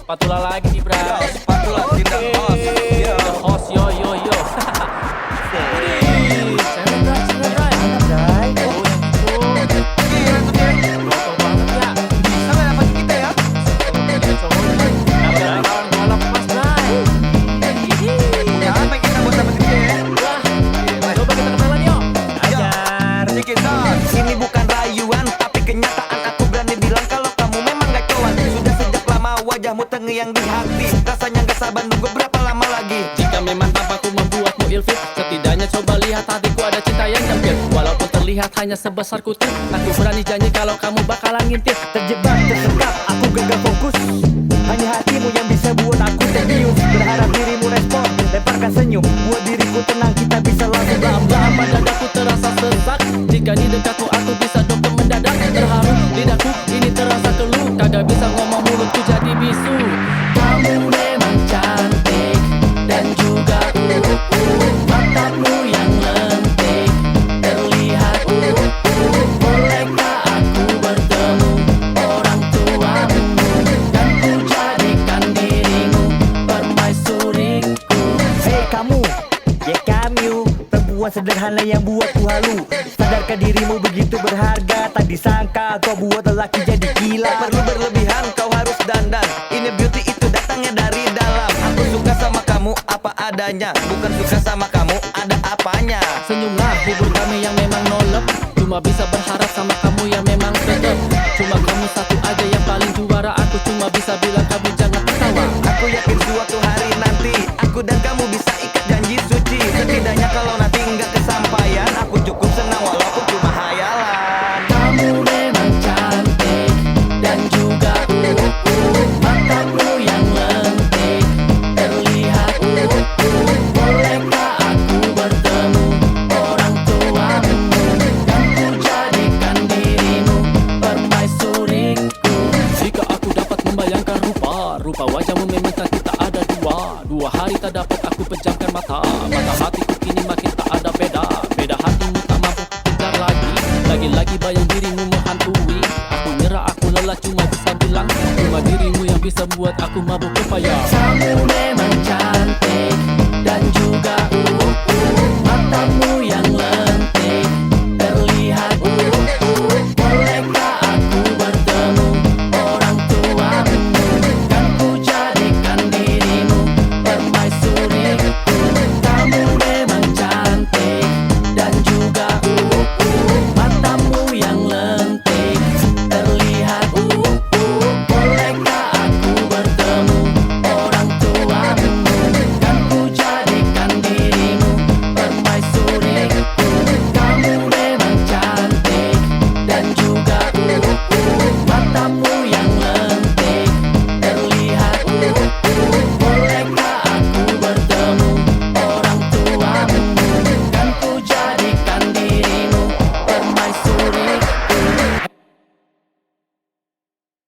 Spatula lagi nih, Bray. Spatula tidak host. Yo. The host, yo yo yo. Wih, cewek, Bray, cewek, Bray. Bray. Oh, yang itu. Gila tuh dia. Gokil banget ya. Bisa nggak dapat kita ya? Jadi cowok nih. Nah, kawan balap Mas Bray. Punya apa kita buat dapetin dia ya? Wah, coba kita kenalan yuk. Ajar. Sedikit dong. Ini bukan rayuan, tapi kenyataan. Aku berani bilang kalau kamu memang gak kawan. Sudah sejak lama wajahmu terngiang di hati. Rasanya gak sabar nunggu berapa lama lagi. Jika memang tampakku membuatmu ilfil, setidaknya coba lihat hatiku ada cinta yang nyempil. Walaupun terlihat hanya sebesar kutil, aku berani janji kalau kamu bakalan ngintip. Terjebak, tersentak, aku gagal fokus. Hanya hatimu yang bisa buat aku terbius. Berharap dirimu respon, lemparkan senyum. Buat diriku tenang, kita bisa langsung blam-blam. Pada dadaku terasa sesak, jika di dekatmu aku bisa dokter mendadak. Terharu lidahku ini terasa keluh, kagak bisa ngomong mulutku jadi bisu. Kamu memang cantik dan juga matamu yang lentik terlihat. Bolehkah aku bertemu orang tuamu dan ku jadikan dirimu permaisuriku. Hei kamu, ya kamu, perempuan sederhana yang buatku halu. Sadarkan dirimu begitu berharga, tak disangka kau buat lelaki jadi gila. Tak perlu berlebihan, kau harus dandan. Ini beauty itu datangnya dari dalam. Aku suka sama kamu apa adanya, bukan suka sama kamu ada apanya. Senyumlah, hibur kami yang memang nolep. Cuma bisa berharap sama kamu yang memang tetep. Cuma kamu satu aja yang paling juara. Aku cuma bisa bilang kamu jangan ketawa. Aku yakin suatu hari nanti aku dan kamu bisa ikat janji suci. Setidaknya kalau nanti nggak kesampaian, aku cukup senang walaupun cuma hayalan. Kamu memang cantik dan juga matamu yang lentik terlihat. Bolehkah aku bertemu orang tuamu dan ku jadikan dirimu permaisuriku. Jika aku dapat membayangkan rupa wajahmu meminta kita ada dua hari tak dapat aku pejamkan mata hatiku kini makin tak ada beda hatimu tak mampu kejar lagi bayang dirimu menghantui. Aku nyerah, aku lelah, cuma bisa bilang cuma dirimu yang bisa buat aku mabuk kepaya. Kamu memang